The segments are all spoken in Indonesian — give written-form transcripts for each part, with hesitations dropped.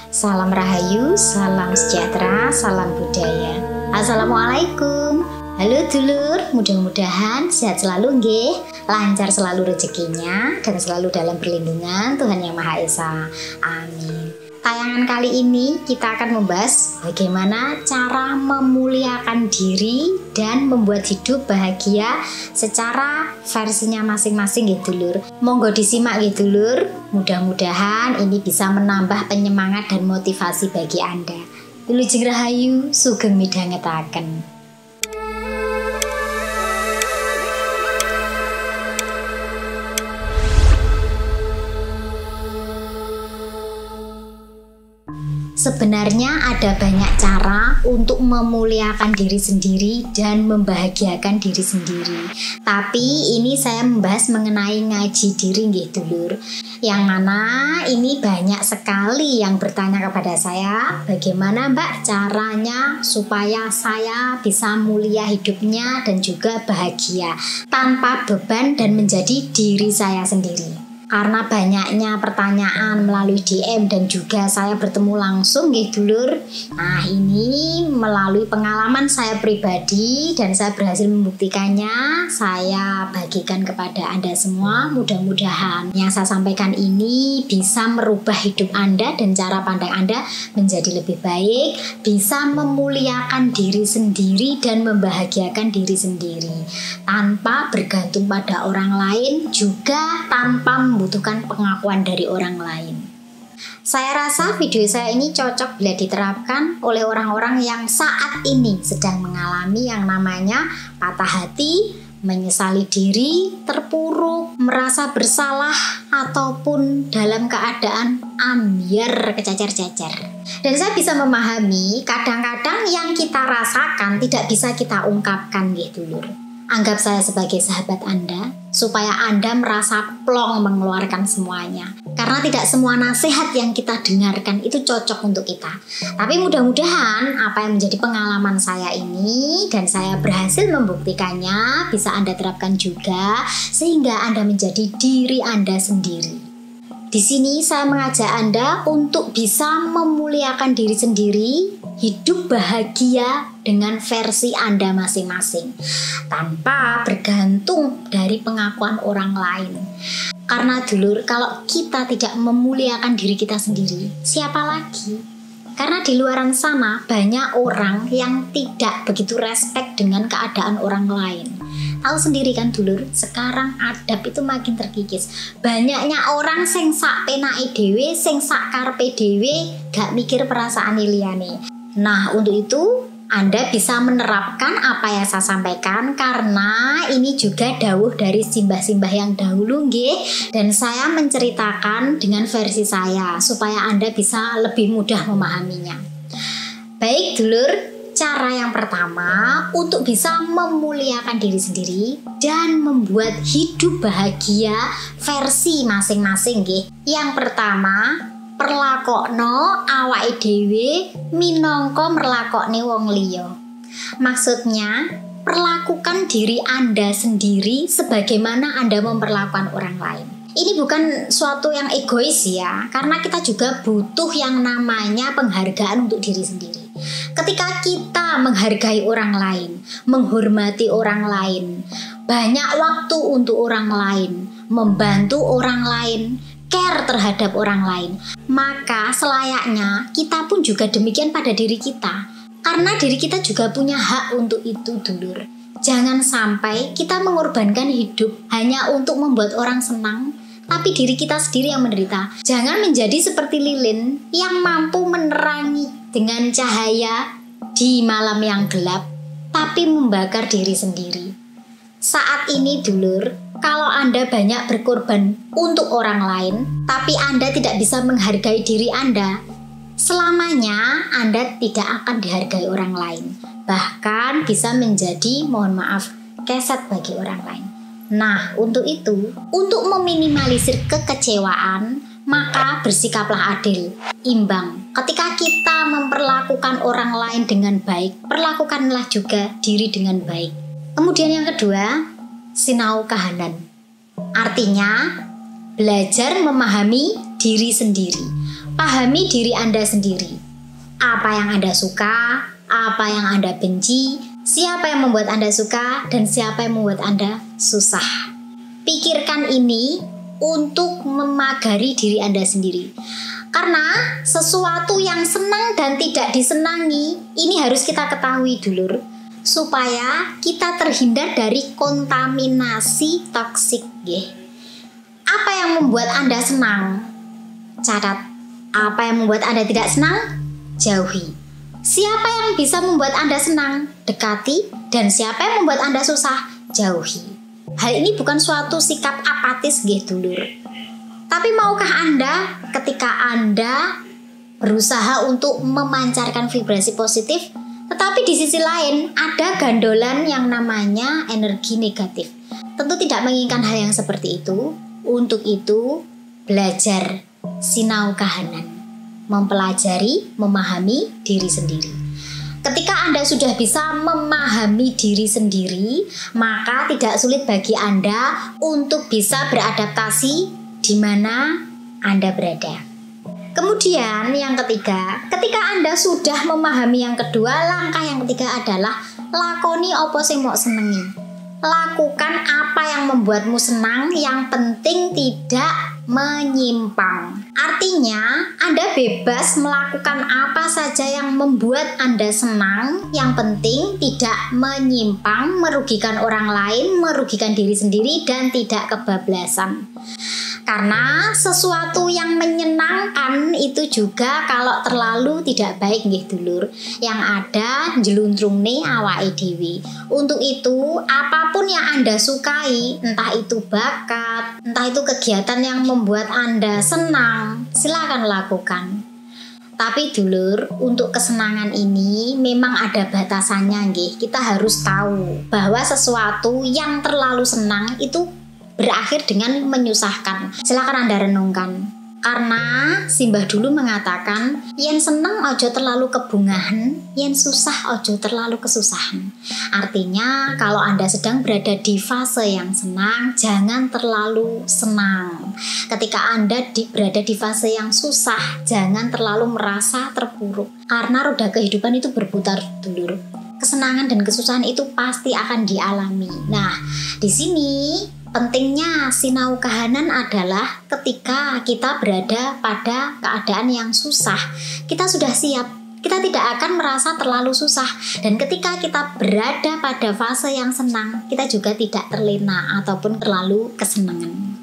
Salam Rahayu, salam sejahtera, salam budaya. Assalamualaikum. Halo dulur, mudah-mudahan sehat selalu nggih, lancar selalu rezekinya dan selalu dalam perlindungan Tuhan Yang Maha Esa. Amin. Tayangan kali ini kita akan membahas bagaimana cara memuliakan diri dan membuat hidup bahagia secara versinya masing-masing nggih dulur. Monggo disimak nggih dulur. Mudah-mudahan ini bisa menambah penyemangat dan motivasi bagi Anda. Wilujeng Rahayu, sugeng midhangetaken. Sebenarnya ada banyak cara untuk memuliakan diri sendiri dan membahagiakan diri sendiri. Tapi ini saya membahas mengenai ngaji diri nggih dulur. Yang mana ini banyak sekali yang bertanya kepada saya, bagaimana Mbak caranya supaya saya bisa mulia hidupnya dan juga bahagia tanpa beban dan menjadi diri saya sendiri. Karena banyaknya pertanyaan melalui DM dan juga saya bertemu langsung nggih dulur. Nah, ini melalui pengalaman saya pribadi dan saya berhasil membuktikannya. Saya bagikan kepada Anda semua. Mudah-mudahan yang saya sampaikan ini bisa merubah hidup Anda dan cara pandang Anda menjadi lebih baik, bisa memuliakan diri sendiri dan membahagiakan diri sendiri tanpa bergantung pada orang lain, juga tanpa membutuhkan pengakuan dari orang lain. Saya rasa video saya ini cocok bila diterapkan oleh orang-orang yang saat ini sedang mengalami yang namanya patah hati, menyesali diri, terpuruk, merasa bersalah, ataupun dalam keadaan ambyar kececer-cecer. Dan saya bisa memahami kadang-kadang yang kita rasakan tidak bisa kita ungkapkan gitu dulur. Anggap saya sebagai sahabat Anda, supaya Anda merasa plong mengeluarkan semuanya. Karena tidak semua nasihat yang kita dengarkan itu cocok untuk kita. Tapi mudah-mudahan apa yang menjadi pengalaman saya ini dan saya berhasil membuktikannya bisa Anda terapkan juga, sehingga Anda menjadi diri Anda sendiri. Di sini saya mengajak Anda untuk bisa memuliakan diri sendiri, hidup bahagia dengan versi Anda masing-masing, tanpa bergantung dari pengakuan orang lain. Karena dulur, kalau kita tidak memuliakan diri kita sendiri, siapa lagi? Karena di luaran sana banyak orang yang tidak begitu respect dengan keadaan orang lain. Tahu sendiri kan dulur, sekarang adab itu makin terkikis. Banyaknya orang sing sak penake dhewe, sing sak karepe dhewe, gak mikir perasaan liyane. Nah, untuk itu Anda bisa menerapkan apa yang saya sampaikan, karena ini juga dawuh dari simbah-simbah yang dahulu nggih, dan saya menceritakan dengan versi saya supaya Anda bisa lebih mudah memahaminya. Baik dulur, cara yang pertama untuk bisa memuliakan diri sendiri dan membuat hidup bahagia versi masing-masing nggih. Yang pertama, perlakokno awake dhewe minangka merlakokne wong liya. Maksudnya, perlakukan diri Anda sendiri sebagaimana Anda memperlakukan orang lain. Ini bukan suatu yang egois ya, karena kita juga butuh yang namanya penghargaan untuk diri sendiri. Ketika kita menghargai orang lain, menghormati orang lain, banyak waktu untuk orang lain, membantu orang lain, care terhadap orang lain, maka selayaknya kita pun juga demikian pada diri kita. Karena diri kita juga punya hak untuk itu dulur. Jangan sampai kita mengorbankan hidup hanya untuk membuat orang senang, tapi diri kita sendiri yang menderita. Jangan menjadi seperti lilin yang mampu menerangi dengan cahaya di malam yang gelap, tapi membakar diri sendiri. Saat ini dulur, kalau Anda banyak berkorban untuk orang lain, tapi Anda tidak bisa menghargai diri Anda, selamanya Anda tidak akan dihargai orang lain. Bahkan bisa menjadi, mohon maaf, keset bagi orang lain. Nah, untuk itu, untuk meminimalisir kekecewaan, maka bersikaplah adil, imbang. Ketika kita memperlakukan orang lain dengan baik, perlakukanlah juga diri dengan baik. Kemudian yang kedua, sinau kahanan. Artinya, belajar memahami diri sendiri. Pahami diri Anda sendiri. Apa yang Anda suka, apa yang Anda benci, siapa yang membuat Anda suka, dan siapa yang membuat Anda susah. Pikirkan ini untuk memagari diri Anda sendiri. Karena sesuatu yang senang dan tidak disenangi, ini harus kita ketahui dulur, supaya kita terhindar dari kontaminasi toksik. Apa yang membuat Anda senang? Catat. Apa yang membuat Anda tidak senang? Jauhi. Siapa yang bisa membuat Anda senang? Dekati. Dan siapa yang membuat Anda susah? Jauhi. Hal ini bukan suatu sikap apatis dulur. Tapi maukah Anda ketika Anda berusaha untuk memancarkan vibrasi positif, tetapi di sisi lain ada gandolan yang namanya energi negatif? Tentu tidak menginginkan hal yang seperti itu. Untuk itu, belajar sinau kahanan, mempelajari, memahami diri sendiri. Ketika Anda sudah bisa memahami diri sendiri, maka tidak sulit bagi Anda untuk bisa beradaptasi di mana Anda berada. Kemudian yang ketiga, ketika Anda sudah memahami yang kedua, langkah yang ketiga adalah lakoni apa sing mau senengi. Lakukan apa yang membuatmu senang, yang penting tidak menyimpang. Artinya, Anda bebas melakukan apa saja yang membuat Anda senang, yang penting tidak menyimpang, merugikan orang lain, merugikan diri sendiri, dan tidak kebablasan. Karena sesuatu yang menyenangkan itu juga kalau terlalu tidak baik dulur. Yang ada jeluntrung nih awake dewi. Untuk itu, apapun yang Anda sukai, entah itu bakat, entah itu kegiatan yang membuat Anda senang, silakan lakukan. Tapi dulur, untuk kesenangan ini memang ada batasannya Kita harus tahu bahwa sesuatu yang terlalu senang itu berakhir dengan menyusahkan. Silakan Anda renungkan. Karena Simbah dulu mengatakan, yen seneng ojo terlalu kebungahan, yen susah ojo terlalu kesusahan. Artinya, kalau Anda sedang berada di fase yang senang, jangan terlalu senang. Ketika Anda berada di fase yang susah, jangan terlalu merasa terpuruk. Karena roda kehidupan itu berputar dulur. Kesenangan dan kesusahan itu pasti akan dialami. Nah, di sini pentingnya sinau kahanan adalah ketika kita berada pada keadaan yang susah, kita sudah siap, kita tidak akan merasa terlalu susah. Dan ketika kita berada pada fase yang senang, kita juga tidak terlena ataupun terlalu kesenangan.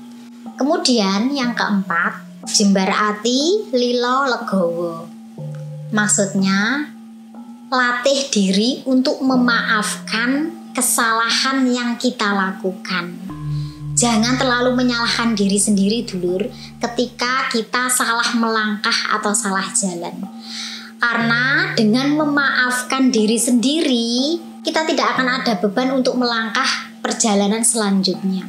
Kemudian yang keempat, jembar ati lilo legowo. Maksudnya, latih diri untuk memaafkan kesalahan yang kita lakukan. Jangan terlalu menyalahkan diri sendiri dulur ketika kita salah melangkah atau salah jalan. Karena dengan memaafkan diri sendiri, kita tidak akan ada beban untuk melangkah perjalanan selanjutnya.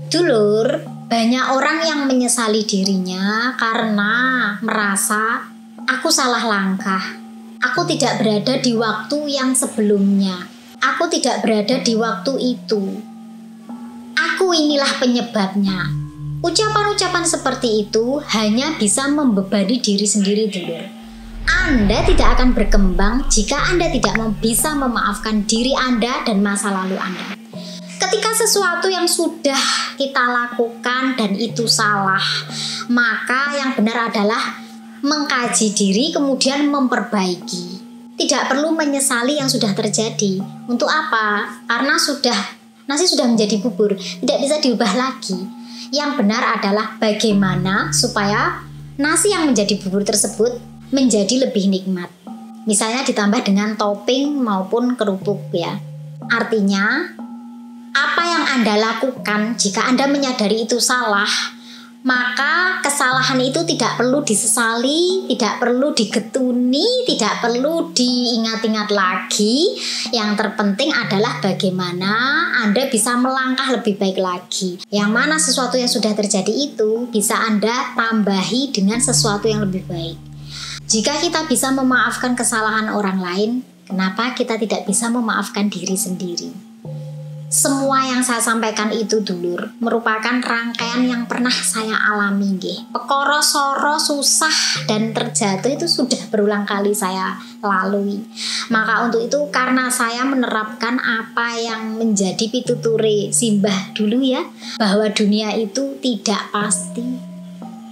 Dulur, banyak orang yang menyesali dirinya karena merasa aku salah langkah. Aku tidak berada di waktu yang sebelumnya. Aku tidak berada di waktu itu. Aku inilah penyebabnya. Ucapan-ucapan seperti itu hanya bisa membebani diri sendiri dulur. Anda tidak akan berkembang jika Anda tidak bisa memaafkan diri Anda dan masa lalu Anda. Ketika sesuatu yang sudah kita lakukan dan itu salah, maka yang benar adalah mengkaji diri kemudian memperbaiki. Tidak perlu menyesali yang sudah terjadi. Untuk apa? Karena nasi sudah menjadi bubur, tidak bisa diubah lagi. Yang benar adalah bagaimana supaya nasi yang menjadi bubur tersebut menjadi lebih nikmat. Misalnya ditambah dengan topping maupun kerupuk ya. Artinya, apa yang Anda lakukan jika Anda menyadari itu salah, maka kesalahan itu tidak perlu disesali, tidak perlu digetuni, tidak perlu diingat-ingat lagi. Yang terpenting adalah bagaimana Anda bisa melangkah lebih baik lagi. Yang mana sesuatu yang sudah terjadi itu bisa Anda tambahi dengan sesuatu yang lebih baik. Jika kita bisa memaafkan kesalahan orang lain, kenapa kita tidak bisa memaafkan diri sendiri? Semua yang saya sampaikan itu dulur merupakan rangkaian yang pernah saya alami nggih. Perkara soro susah dan terjatuh itu sudah berulang kali saya lalui. Maka untuk itu karena saya menerapkan apa yang menjadi pituture simbah dulu ya, bahwa dunia itu tidak pasti.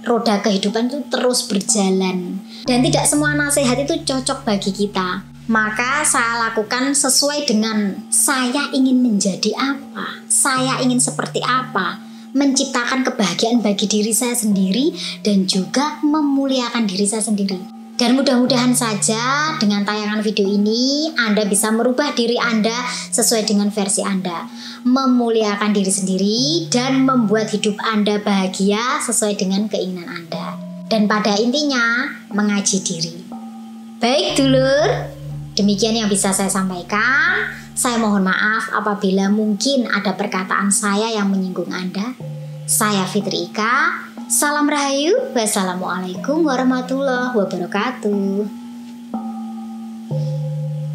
Roda kehidupan itu terus berjalan dan tidak semua nasihat itu cocok bagi kita. Maka saya lakukan sesuai dengan saya ingin menjadi apa, saya ingin seperti apa, menciptakan kebahagiaan bagi diri saya sendiri dan juga memuliakan diri saya sendiri. Dan mudah-mudahan saja dengan tayangan video ini Anda bisa merubah diri Anda sesuai dengan versi Anda, memuliakan diri sendiri dan membuat hidup Anda bahagia sesuai dengan keinginan Anda. Dan pada intinya mengaji diri. Baik dulur, demikian yang bisa saya sampaikan. Saya mohon maaf apabila mungkin ada perkataan saya yang menyinggung Anda. Saya Fitri Ika. Salam Rahayu. Wassalamualaikum warahmatullahi wabarakatuh.